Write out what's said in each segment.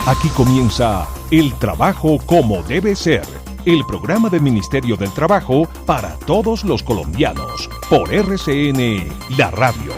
Aquí comienza El Trabajo como debe ser, el programa del Ministerio del Trabajo para todos los colombianos, por RCN, la radio.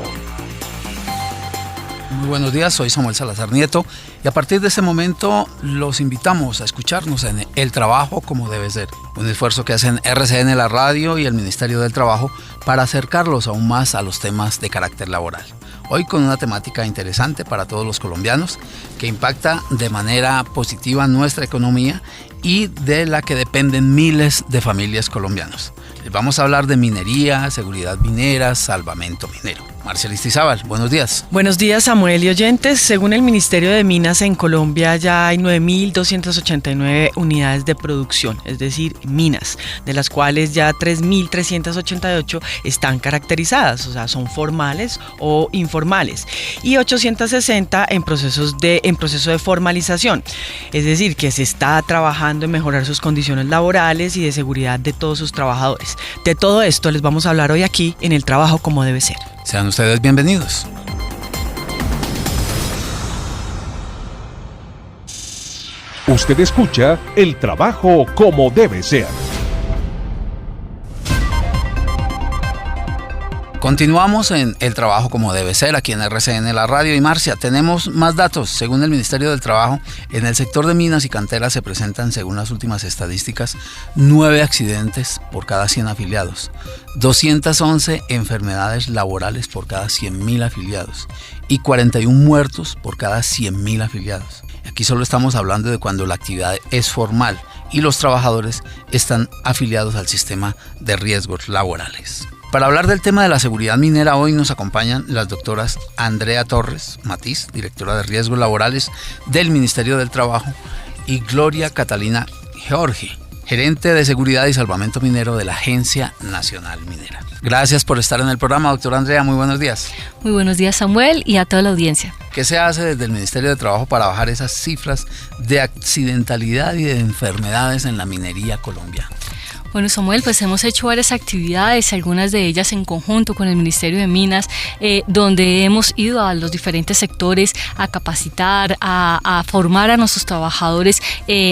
Muy buenos días, soy Samuel Salazar Nieto y a partir de este momento los invitamos a escucharnos en El Trabajo como debe ser, un esfuerzo que hacen RCN, la radio y el Ministerio del Trabajo para acercarlos aún más a los temas de carácter laboral. Hoy con una temática interesante para todos los colombianos que impacta de manera positiva nuestra economía y de la que dependen miles de familias colombianas. Les vamos a hablar de minería, seguridad minera, salvamento minero. Marcia Listizábal, buenos días. Buenos días, Samuel y oyentes. Según el Ministerio de Minas, en Colombia ya hay 9.289 unidades de producción, es decir, minas, de las cuales ya 3.388 están caracterizadas, o sea, son formales o informales, y 860 en proceso de formalización, es decir, que se está trabajando en mejorar sus condiciones laborales y de seguridad de todos sus trabajadores. De todo esto les vamos a hablar hoy aquí en El Trabajo como debe ser. Sean ustedes bienvenidos. Usted escucha El Trabajo como debe ser. Continuamos en El Trabajo como debe ser, aquí en RCN, la radio. Y Marcia, tenemos más datos. Según el Ministerio del Trabajo, en el sector de minas y canteras se presentan, según las últimas estadísticas, 9 accidentes por cada 100 afiliados, 211 enfermedades laborales por cada 100.000 afiliados y 41 muertos por cada 100.000 afiliados. Aquí solo estamos hablando de cuando la actividad es formal y los trabajadores están afiliados al sistema de riesgos laborales. Para hablar del tema de la seguridad minera, hoy nos acompañan las doctoras Andrea Torres Matiz, directora de Riesgos Laborales del Ministerio del Trabajo, y Gloria Catalina Georgi, gerente de Seguridad y Salvamento Minero de la Agencia Nacional Minera. Gracias por estar en el programa, doctora Andrea, muy buenos días. Muy buenos días, Samuel, y a toda la audiencia. ¿Qué se hace desde el Ministerio de Trabajo para bajar esas cifras de accidentalidad y de enfermedades en la minería colombiana? Bueno, Samuel, pues hemos hecho varias actividades, algunas de ellas en conjunto con el Ministerio de Minas, donde hemos ido a los diferentes sectores a capacitar, a formar a nuestros trabajadores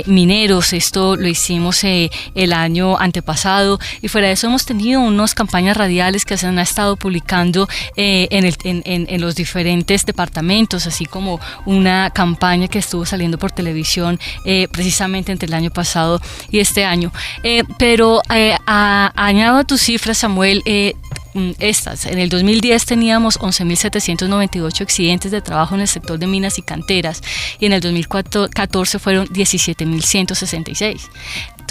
mineros. Esto lo hicimos el año antepasado, y fuera de eso hemos tenido unas campañas radiales que se han estado publicando en los diferentes departamentos, así como una campaña que estuvo saliendo por televisión precisamente entre el año pasado y este año. Pero añado a tus cifras, Samuel, estas. En el 2010 teníamos 11.798 accidentes de trabajo en el sector de minas y canteras, y en el 2014 fueron 17.166.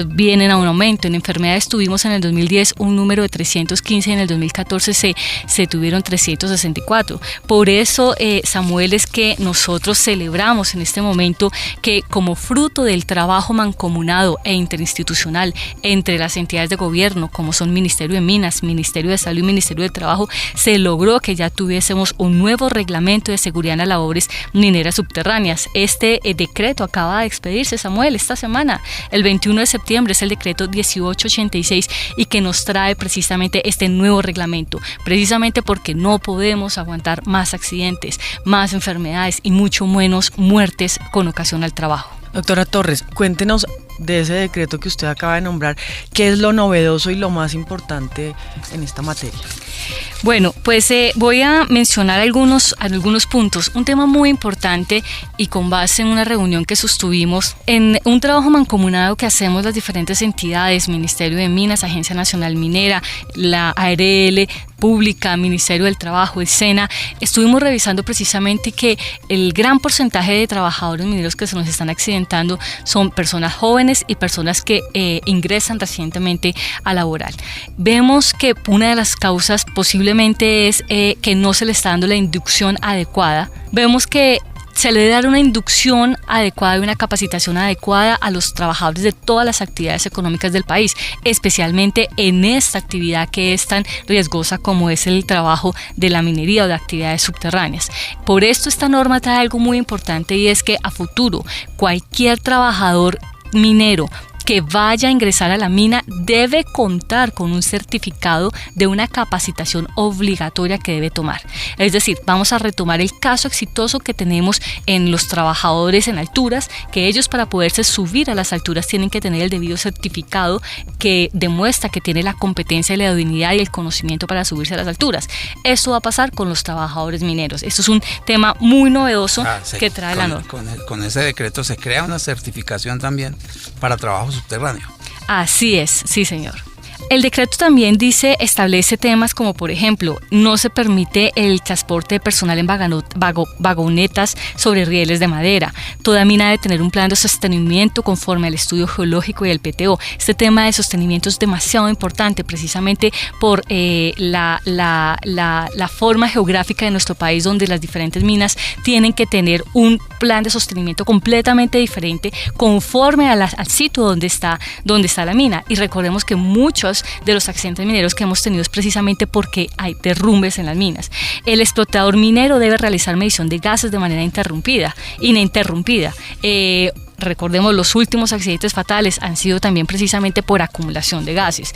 Vienen a un aumento. En enfermedades tuvimos en el 2010 un número de 315 y en el 2014 se tuvieron 364. Por eso, Samuel, es que nosotros celebramos en este momento que, como fruto del trabajo mancomunado e interinstitucional entre las entidades de gobierno, como son Ministerio de Minas, Ministerio de Salud y Ministerio del Trabajo, se logró que ya tuviésemos un nuevo reglamento de seguridad en las labores mineras subterráneas. Este decreto acaba de expedirse, Samuel, esta semana, el 21 de septiembre, es el decreto 1886, y que nos trae precisamente este nuevo reglamento, precisamente porque no podemos aguantar más accidentes, más enfermedades y mucho menos muertes con ocasión al trabajo. Doctora Torres, cuéntenos de ese decreto que usted acaba de nombrar, ¿qué es lo novedoso y lo más importante en esta materia? Bueno, pues voy a mencionar algunos puntos. Un tema muy importante, y con base en una reunión que sostuvimos, en un trabajo mancomunado que hacemos las diferentes entidades, Ministerio de Minas, Agencia Nacional Minera, la ARL Pública, Ministerio del Trabajo, el SENA, estuvimos revisando precisamente que el gran porcentaje de trabajadores mineros que se nos están accidentando son personas jóvenes y personas que ingresan recientemente a laboral. Vemos que una de las causas posiblemente es que no se le está dando la inducción adecuada. Vemos que se le debe dar una inducción adecuada y una capacitación adecuada a los trabajadores de todas las actividades económicas del país, especialmente en esta actividad que es tan riesgosa como es el trabajo de la minería o de actividades subterráneas. Por esto esta norma trae algo muy importante, y es que a futuro cualquier trabajador minero que vaya a ingresar a la mina debe contar con un certificado de una capacitación obligatoria que debe tomar. Es decir, vamos a retomar el caso exitoso que tenemos en los trabajadores en alturas, que ellos para poderse subir a las alturas tienen que tener el debido certificado que demuestra que tiene la competencia y la idoneidad y el conocimiento para subirse a las alturas. Esto va a pasar con los trabajadores mineros. Esto es un tema muy novedoso que trae la norma. Con ese decreto se crea una certificación también para trabajo subterráneo. Así es, sí señor. El decreto también establece temas como, por ejemplo, no se permite el transporte de personal en vagonetas sobre rieles de madera. Toda mina debe tener un plan de sostenimiento conforme al estudio geológico y el PTO. Este tema de sostenimiento es demasiado importante precisamente por la forma geográfica de nuestro país, donde las diferentes minas tienen que tener un plan de sostenimiento completamente diferente conforme al sitio donde está la mina. Y recordemos que muchos de los accidentes mineros que hemos tenido es precisamente porque hay derrumbes en las minas. El explotador minero debe realizar medición de gases de manera ininterrumpida. Recordemos, los últimos accidentes fatales han sido también precisamente por acumulación de gases.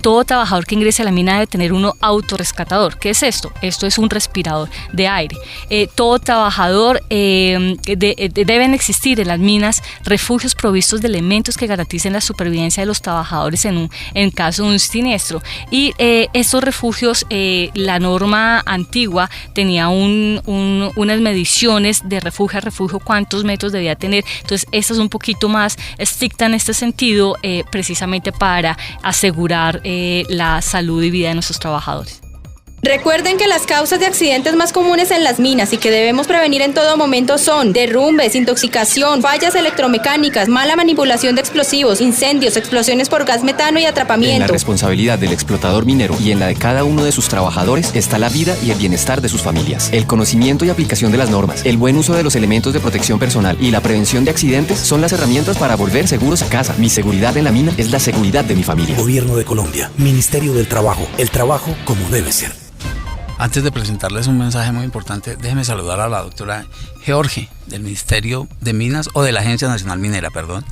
Todo trabajador que ingrese a la mina debe tener uno autorrescatador. ¿Qué es esto? Esto es un respirador de aire. Todo trabajador, deben existir en las minas refugios provistos de elementos que garanticen la supervivencia de los trabajadores en caso de un siniestro. Y estos refugios, la norma antigua tenía unas mediciones de refugio a refugio, cuántos metros debía tener. Entonces, esta es un poquito más estricta en este sentido, precisamente para asegurar la salud y vida de nuestros trabajadores. Recuerden que las causas de accidentes más comunes en las minas y que debemos prevenir en todo momento son derrumbes, intoxicación, fallas electromecánicas, mala manipulación de explosivos, incendios, explosiones por gas metano y atrapamiento. En la responsabilidad del explotador minero y en la de cada uno de sus trabajadores está la vida y el bienestar de sus familias. El conocimiento y aplicación de las normas, el buen uso de los elementos de protección personal y la prevención de accidentes son las herramientas para volver seguros a casa. Mi seguridad en la mina es la seguridad de mi familia. Gobierno de Colombia, Ministerio del Trabajo, el trabajo como debe ser. Antes de presentarles un mensaje muy importante, déjeme saludar a la doctora George del Ministerio de Minas, o de la Agencia Nacional Minera, perdón,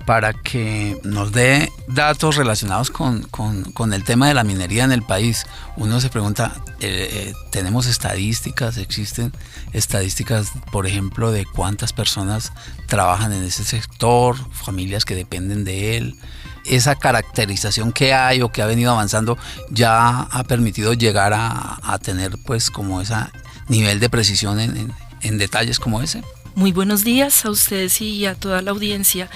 para que nos dé datos relacionados con el tema de la minería en el país. Uno se pregunta, ¿tenemos estadísticas? ¿Existen estadísticas, por ejemplo, de cuántas personas trabajan en ese sector, familias que dependen de él? Esa caracterización que hay o que ha venido avanzando ya ha permitido llegar a tener pues como ese nivel de precisión en detalles como ese. Muy buenos días a ustedes y a toda la audiencia.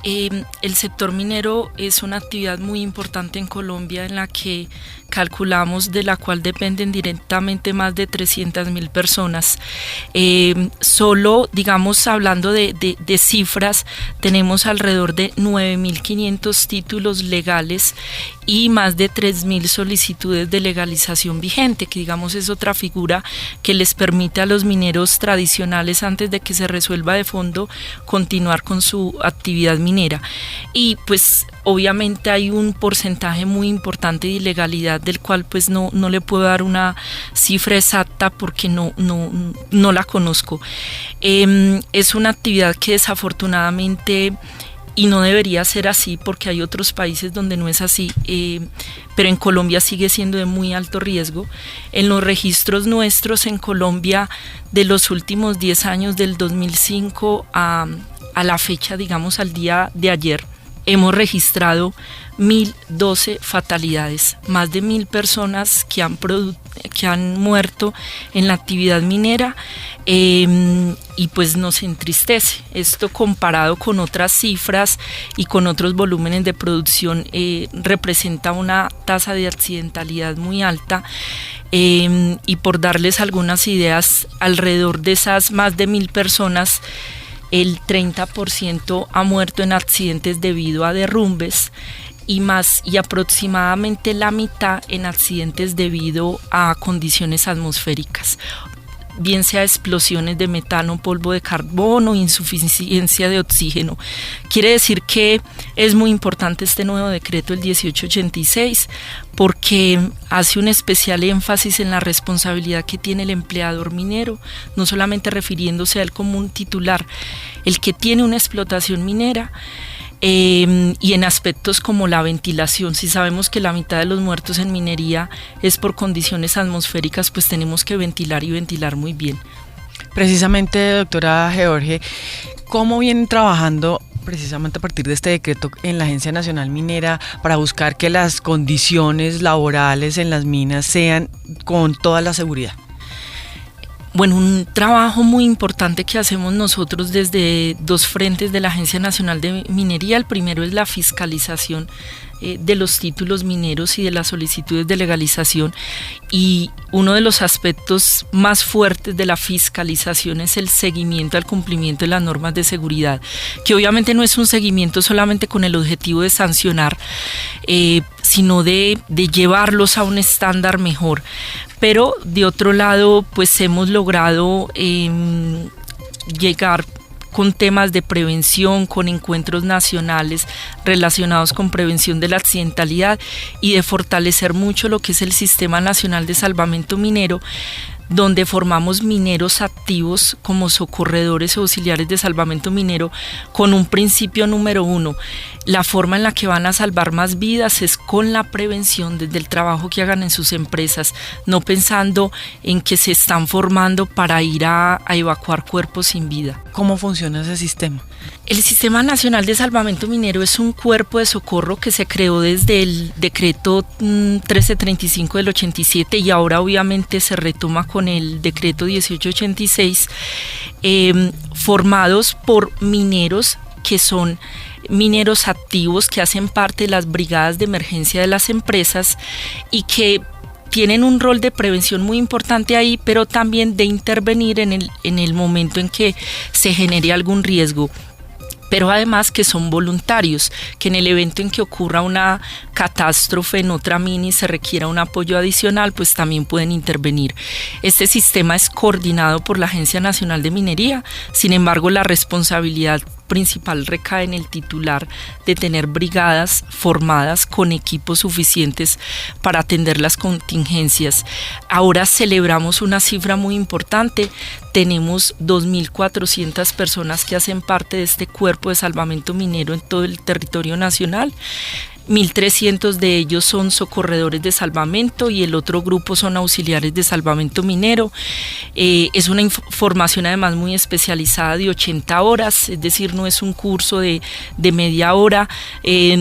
El sector minero es una actividad muy importante en Colombia, en la que calculamos, de la cual dependen directamente más de 300.000 personas. Solo, digamos, hablando de cifras, tenemos alrededor de 9.500 títulos legales y más de 3.000 solicitudes de legalización vigente, que digamos es otra figura que les permite a los mineros tradicionales, antes de que se resuelva de fondo, continuar con su actividad minera. Y pues obviamente hay un porcentaje muy importante de ilegalidad, del cual pues no le puedo dar una cifra exacta porque no la conozco. Es una actividad que desafortunadamente, y no debería ser así porque hay otros países donde no es así, pero en Colombia sigue siendo de muy alto riesgo. En los registros nuestros en Colombia de los últimos 10 años, del 2005 a la fecha, digamos al día de ayer, hemos registrado 1.012 fatalidades, más de 1.000 personas que han muerto en la actividad minera, y pues nos entristece. Esto, comparado con otras cifras y con otros volúmenes de producción, representa una tasa de accidentalidad muy alta. Y por darles algunas ideas, alrededor de esas más de 1.000 personas, el 30% ha muerto en accidentes debido a derrumbes, y aproximadamente la mitad en accidentes debido a condiciones atmosféricas, bien sea explosiones de metano, polvo de carbono, insuficiencia de oxígeno. Quiere decir que es muy importante este nuevo decreto, el 1886, porque hace un especial énfasis en la responsabilidad que tiene el empleador minero, no solamente refiriéndose a él como un titular, el que tiene una explotación minera, y en aspectos como la ventilación. Si sabemos que la mitad de los muertos en minería es por condiciones atmosféricas, pues tenemos que ventilar y ventilar muy bien. Precisamente, doctora George, ¿cómo vienen trabajando precisamente a partir de este decreto en la Agencia Nacional Minera para buscar que las condiciones laborales en las minas sean con toda la seguridad? Bueno, un trabajo muy importante que hacemos nosotros desde dos frentes de la Agencia Nacional de Minería. El primero es la fiscalización de los títulos mineros y de las solicitudes de legalización, y uno de los aspectos más fuertes de la fiscalización es el seguimiento al cumplimiento de las normas de seguridad, que obviamente no es un seguimiento solamente con el objetivo de sancionar, sino de llevarlos a un estándar mejor. Pero de otro lado, pues hemos logrado llegar con temas de prevención, con encuentros nacionales relacionados con prevención de la accidentalidad y de fortalecer mucho lo que es el Sistema Nacional de Salvamento Minero, donde formamos mineros activos como socorredores o auxiliares de salvamento minero con un principio número 1. La forma en la que van a salvar más vidas es con la prevención desde el trabajo que hagan en sus empresas, no pensando en que se están formando para ir a evacuar cuerpos sin vida. ¿Cómo funciona ese sistema? El Sistema Nacional de Salvamento Minero es un cuerpo de socorro que se creó desde el decreto 1335 del 87 y ahora obviamente se retoma con el decreto 1886, formados por mineros que son mineros activos que hacen parte de las brigadas de emergencia de las empresas y que tienen un rol de prevención muy importante ahí, pero también de intervenir en el momento en que se genere algún riesgo. Pero además que son voluntarios, que en el evento en que ocurra una catástrofe en otra mina y se requiera un apoyo adicional, pues también pueden intervenir. Este sistema es coordinado por la Agencia Nacional de Minería, sin embargo la responsabilidad principal recae en el titular de tener brigadas formadas con equipos suficientes para atender las contingencias. Ahora celebramos una cifra muy importante, tenemos 2.400 personas que hacen parte de este cuerpo de salvamento minero en todo el territorio nacional. 1.300 de ellos son socorredores de salvamento y el otro grupo son auxiliares de salvamento minero. Es una formación además muy especializada de 80 horas, es decir, no es un curso de media hora,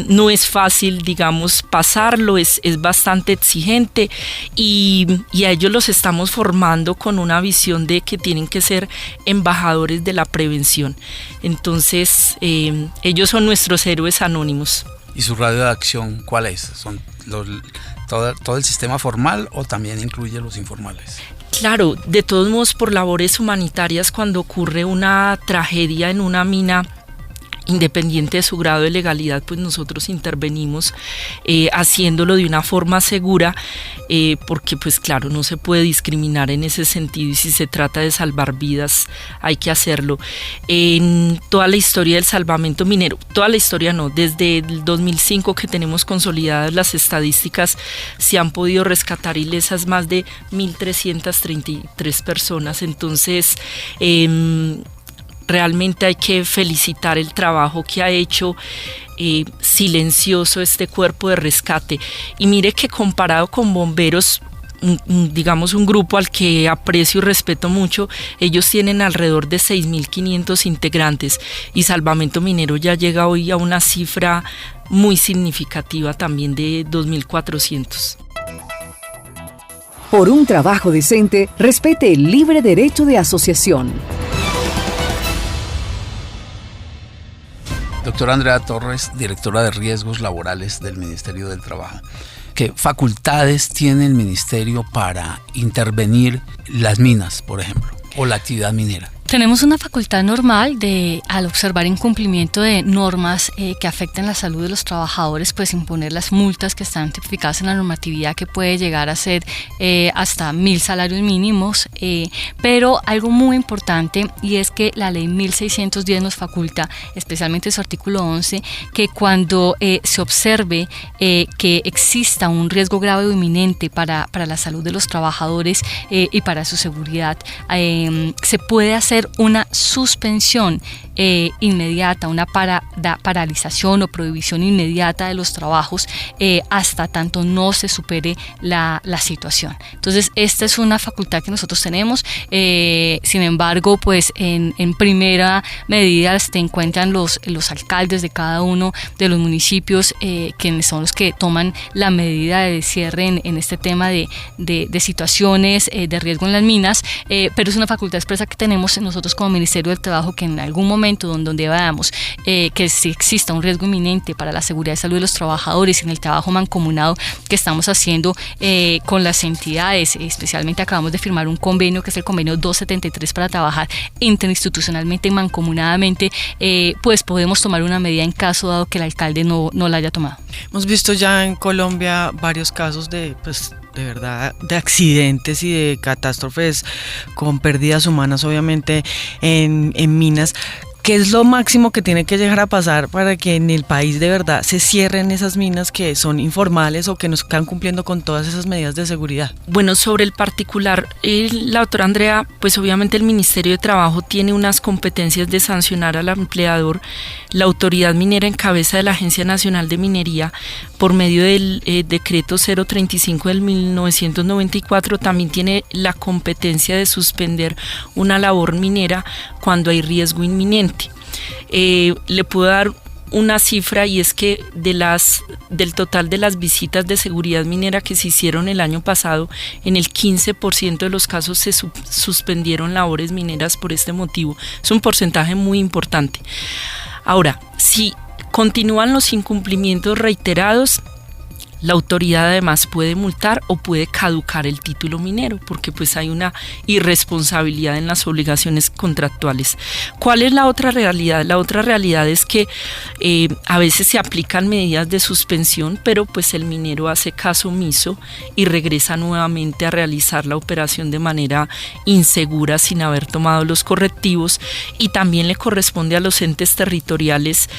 no es fácil, digamos, pasarlo, es bastante exigente y a ellos los estamos formando con una visión de que tienen que ser embajadores de la prevención. Entonces, ellos son nuestros héroes anónimos. ¿Y su radio de acción cuál es? ¿Son todo el sistema formal o también incluye los informales? Claro, de todos modos por labores humanitarias, cuando ocurre una tragedia en una mina, independiente de su grado de legalidad, pues nosotros intervenimos haciéndolo de una forma segura, porque pues claro, no se puede discriminar en ese sentido y si se trata de salvar vidas hay que hacerlo. En toda la historia del salvamento minero, toda la historia no, desde el 2005 que tenemos consolidadas las estadísticas, se han podido rescatar ilesas más de 1.333 personas, entonces realmente hay que felicitar el trabajo que ha hecho silencioso este cuerpo de rescate. Y mire que comparado con bomberos, digamos un grupo al que aprecio y respeto mucho, ellos tienen alrededor de 6.500 integrantes y Salvamento Minero ya llega hoy a una cifra muy significativa también de 2.400. Por un trabajo decente, respete el libre derecho de asociación. Doctora Andrea Torres, directora de Riesgos Laborales del Ministerio del Trabajo. ¿Qué facultades tiene el Ministerio para intervenir las minas, por ejemplo, o la actividad minera? Tenemos una facultad normal de, al observar incumplimiento de normas que afecten la salud de los trabajadores, pues imponer las multas que están tipificadas en la normatividad, que puede llegar a ser hasta 1.000 salarios mínimos, pero algo muy importante, y es que la ley 1610 nos faculta, especialmente su artículo 11, que cuando se observe que exista un riesgo grave o inminente para la salud de los trabajadores y para su seguridad, se puede hacer hacer una suspensión inmediata, una paralización o prohibición inmediata de los trabajos hasta tanto no se supere la situación. Entonces, esta es una facultad que nosotros tenemos. Sin embargo, pues en primera medida se encuentran los alcaldes de cada uno de los municipios, quienes son los que toman la medida de cierre en este tema de situaciones de riesgo en las minas, pero es una facultad expresa que tenemos nosotros como Ministerio del Trabajo, que en algún momento donde veamos que si exista un riesgo inminente para la seguridad y salud de los trabajadores en el trabajo mancomunado que estamos haciendo con las entidades, especialmente acabamos de firmar un convenio que es el convenio 273 para trabajar interinstitucionalmente y mancomunadamente, pues podemos tomar una medida en caso dado que el alcalde no la haya tomado. Hemos visto ya en Colombia varios casos de verdad, de accidentes y de catástrofes con pérdidas humanas, obviamente, en minas. ¿Qué es lo máximo que tiene que llegar a pasar para que en el país de verdad se cierren esas minas que son informales o que no están cumpliendo con todas esas medidas de seguridad? Bueno, sobre el particular, la doctora Andrea, pues obviamente el Ministerio de Trabajo tiene unas competencias de sancionar al empleador. La autoridad minera en cabeza de la Agencia Nacional de Minería, por medio del decreto 035 del 1994, también tiene la competencia de suspender una labor minera cuando hay riesgo inminente. Le puedo dar una cifra, y es que del total de las visitas de seguridad minera que se hicieron el año pasado, en el 15% de los casos se suspendieron labores mineras por este motivo. Es un porcentaje muy importante. Ahora, si continúan los incumplimientos reiterados, la autoridad además puede multar o puede caducar el título minero, porque pues hay una irresponsabilidad en las obligaciones contractuales. ¿Cuál es la otra realidad? La otra realidad es que a veces se aplican medidas de suspensión, pero pues el minero hace caso omiso y regresa nuevamente a realizar la operación de manera insegura sin haber tomado los correctivos, y también le corresponde a los entes territoriales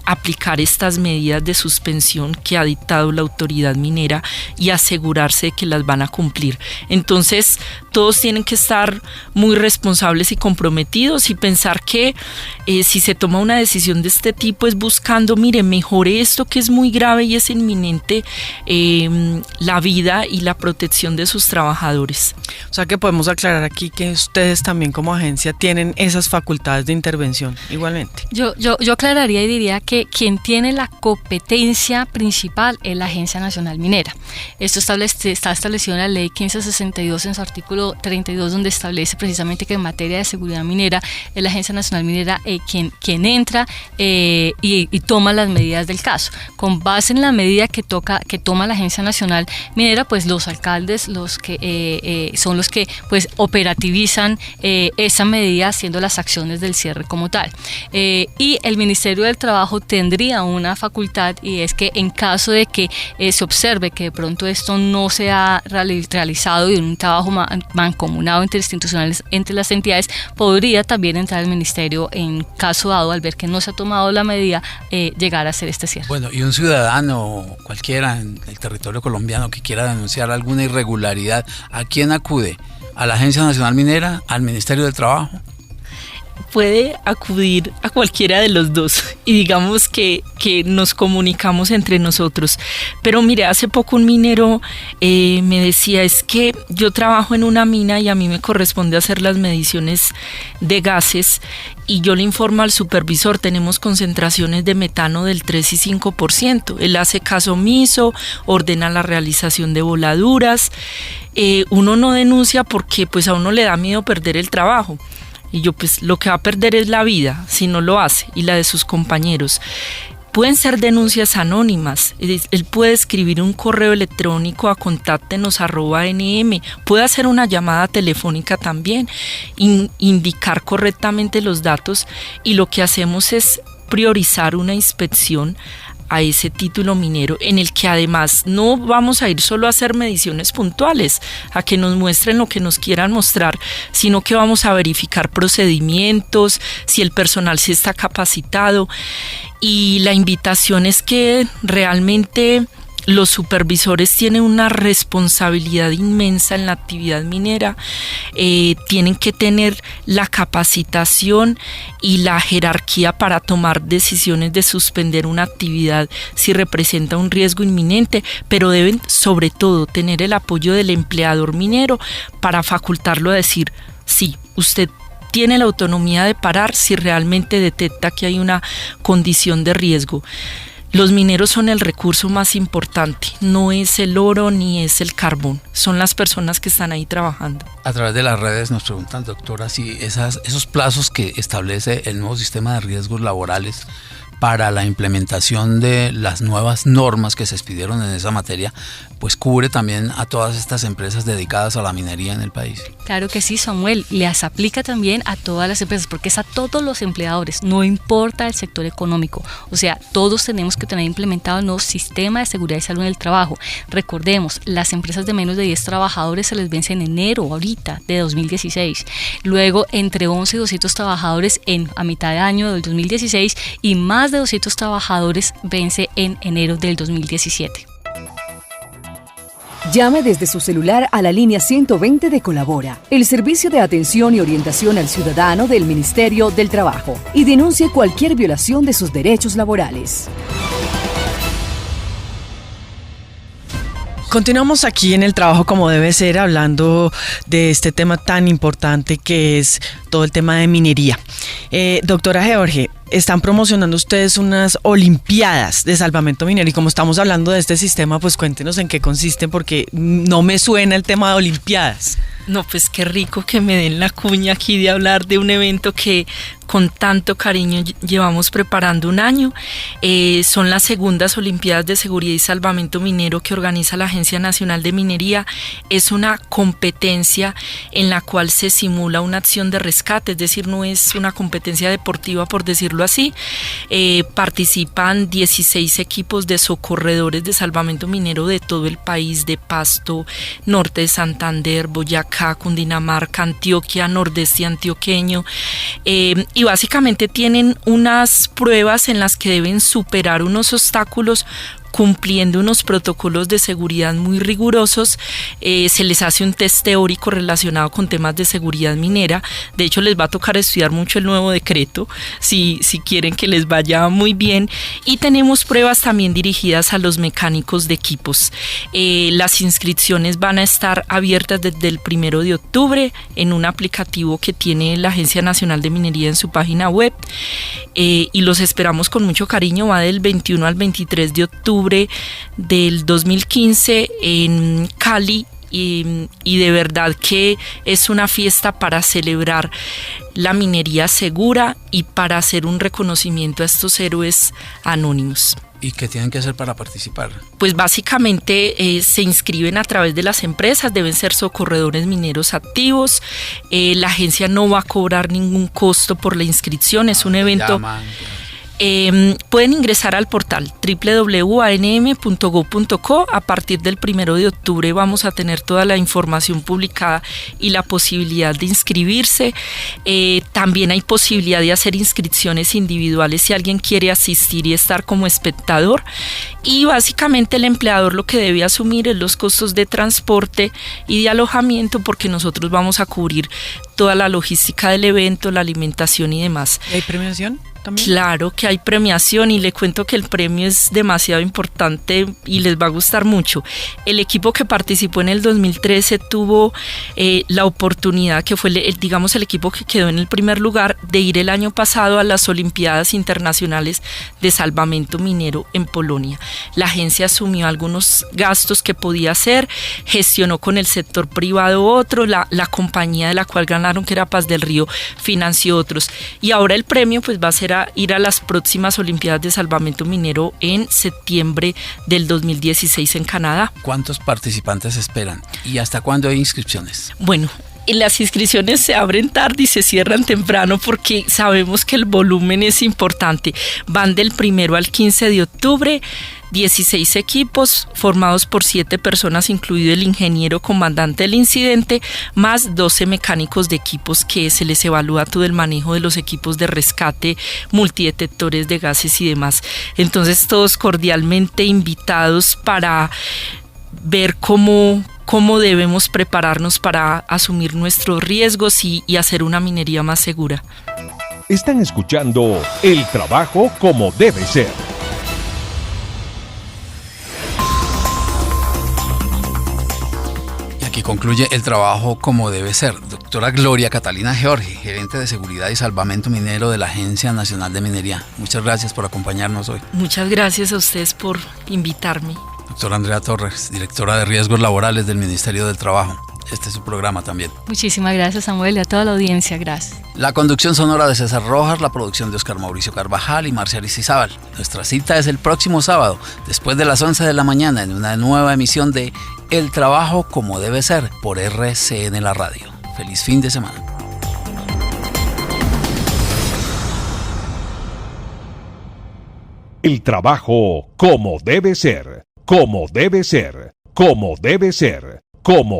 aplicar estas medidas de suspensión que ha dictado la autoridad minera y asegurarse de que las van a cumplir. Entonces, todos tienen que estar muy responsables y comprometidos y pensar que si se toma una decisión de este tipo es buscando, mire, mejore esto que es muy grave y es inminente, la vida y la protección de sus trabajadores. O sea que podemos aclarar aquí que ustedes también como agencia tienen esas facultades de intervención igualmente. Yo aclararía y diría que quien tiene la competencia principal es la Agencia Nacional Minera. Esto está establecido en la Ley 1562 en su artículo 32, donde establece precisamente que en materia de seguridad minera es la Agencia Nacional Minera quien entra y toma las medidas del caso. Con base en la medida que toma la Agencia Nacional Minera, pues los alcaldes son los que pues operativizan esa medida, haciendo las acciones del cierre como tal. Y el Ministerio del Trabajo tendría una facultad, y es que en caso de que se observe que de pronto esto no se ha realizado y en un trabajo mancomunado interinstitucional entre las entidades, podría también entrar el Ministerio en caso dado, al ver que no se ha tomado la medida, llegar a hacer este cierre. Bueno, y un ciudadano cualquiera en el territorio colombiano que quiera denunciar alguna irregularidad, ¿a quién acude? ¿A la Agencia Nacional Minera? ¿Al Ministerio del Trabajo? Puede acudir a cualquiera de los dos, y digamos que nos comunicamos entre nosotros. Pero mire, hace poco un minero me decía, es que yo trabajo en una mina y a mí me corresponde hacer las mediciones de gases, y yo le informo al supervisor, tenemos concentraciones de metano del 3 y 5%. Él hace caso omiso, ordena la realización de voladuras. Uno no denuncia porque pues a uno le da miedo perder el trabajo. Y yo pues lo que va a perder es la vida si no lo hace, y la de sus compañeros. Pueden ser denuncias anónimas. Él puede escribir un correo electrónico a contáctenos@nm, puede hacer una llamada telefónica también, indicar correctamente los datos, y lo que hacemos es priorizar una inspección a ese título minero, en el que además no vamos a ir solo a hacer mediciones puntuales, a que nos muestren lo que nos quieran mostrar, sino que vamos a verificar procedimientos, si el personal sí está capacitado, y la invitación es que realmente los supervisores tienen una responsabilidad inmensa en la actividad minera, tienen que tener la capacitación y la jerarquía para tomar decisiones de suspender una actividad si representa un riesgo inminente, pero deben sobre todo tener el apoyo del empleador minero para facultarlo a decir, sí, usted tiene la autonomía de parar si realmente detecta que hay una condición de riesgo. Los mineros son el recurso más importante, no es el oro ni es el carbón, son las personas que están ahí trabajando. A través de las redes nos preguntan, doctora, si esos plazos que establece el nuevo sistema de riesgos laborales para la implementación de las nuevas normas que se expidieron en esa materia, pues cubre también a todas estas empresas dedicadas a la minería en el país. Claro que sí, Samuel, les aplica también a todas las empresas, porque es a todos los empleadores, no importa el sector económico. O sea, todos tenemos que tener implementado el nuevo sistema de seguridad y salud en el trabajo. Recordemos, las empresas de menos de 10 trabajadores se les vence en enero, ahorita, de 2016. Luego, entre 11 y 200 trabajadores a mitad de año del 2016 y más de 200 trabajadores vence en enero del 2017. Llame desde su celular a la línea 120 de Colabora, el servicio de atención y orientación al ciudadano del Ministerio del Trabajo, y denuncie cualquier violación de sus derechos laborales. Continuamos aquí en el trabajo como debe ser, hablando de este tema tan importante que es todo el tema de minería. Doctora George, están promocionando ustedes unas olimpiadas de salvamento minero, y como estamos hablando de este sistema, pues cuéntenos en qué consisten, porque no me suena el tema de olimpiadas. No, pues qué rico que me den la cuña aquí de hablar de un evento que con tanto cariño llevamos preparando un año. Son las segundas Olimpiadas de Seguridad y Salvamento Minero que organiza la Agencia Nacional de Minería. Es una competencia en la cual se simula una acción de rescate, es decir, no es una competencia deportiva, por decirlo así. Participan 16 equipos de socorredores de salvamento minero de todo el país, de Pasto, norte de Santander, Boyacá, Cundinamarca, Antioquia, nordeste antioqueño, y básicamente tienen unas pruebas en las que deben superar unos obstáculos cumpliendo unos protocolos de seguridad muy rigurosos. Se les hace un test teórico relacionado con temas de seguridad minera. De hecho, les va a tocar estudiar mucho el nuevo decreto si quieren que les vaya muy bien. Y tenemos pruebas también dirigidas a los mecánicos de equipos. Las inscripciones van a estar abiertas desde el 1 de octubre en un aplicativo que tiene la Agencia Nacional de Minería en su página web. Y los esperamos con mucho cariño. Va del 21 al 23 de octubre del 2015 en Cali, y de verdad que es una fiesta para celebrar la minería segura y para hacer un reconocimiento a estos héroes anónimos. ¿Y qué tienen que hacer para participar? Pues básicamente se inscriben a través de las empresas, deben ser socorredores mineros activos. La agencia no va a cobrar ningún costo por la inscripción, es un evento... Pueden ingresar al portal www.anm.gov.co. A partir del 1 de octubre vamos a tener toda la información publicada y la posibilidad de inscribirse. También hay posibilidad de hacer inscripciones individuales si alguien quiere asistir y estar como espectador. Y básicamente el empleador lo que debe asumir es los costos de transporte y de alojamiento, porque nosotros vamos a cubrir toda la logística del evento, la alimentación y demás. ¿Hay premiación también? Claro que hay premiación, y le cuento que el premio es demasiado importante y les va a gustar mucho. El equipo que participó en el 2013 tuvo la oportunidad, que fue el equipo que quedó en el primer lugar, de ir el año pasado a las Olimpiadas Internacionales de Salvamento Minero en Polonia. La agencia asumió algunos gastos que podía hacer, gestionó con el sector privado otro, la compañía de la cual ganaron, que era Paz del Río, financió otros, y ahora el premio pues va a ser ir a las próximas Olimpiadas de Salvamento Minero en septiembre del 2016 en Canadá. ¿Cuántos participantes esperan? ¿Y hasta cuándo hay inscripciones? Bueno, las inscripciones se abren tarde y se cierran temprano porque sabemos que el volumen es importante. Van del 1 al 15 de octubre, 16 equipos formados por 7 personas, incluido el ingeniero comandante del incidente, más 12 mecánicos de equipos que se les evalúa todo el manejo de los equipos de rescate, multidetectores de gases y demás. Entonces todos cordialmente invitados para ver cómo debemos prepararnos para asumir nuestros riesgos y hacer una minería más segura. Están escuchando El Trabajo como debe ser. Aquí concluye El Trabajo como debe ser. Doctora Gloria Catalina Georgi, gerente de Seguridad y Salvamento Minero de la Agencia Nacional de Minería. Muchas gracias por acompañarnos hoy. Muchas gracias a ustedes por invitarme. Doctora Andrea Torres, directora de Riesgos Laborales del Ministerio del Trabajo. Este es su programa también. Muchísimas gracias, Samuel, y a toda la audiencia. Gracias. La conducción sonora de César Rojas, la producción de Oscar Mauricio Carvajal y Marcia Aristizábal. Nuestra cita es el próximo sábado, después de las 11 de la mañana, en una nueva emisión de El Trabajo como debe ser, por RCN La Radio. Feliz fin de semana. El trabajo como debe ser, como debe ser, como debe ser, como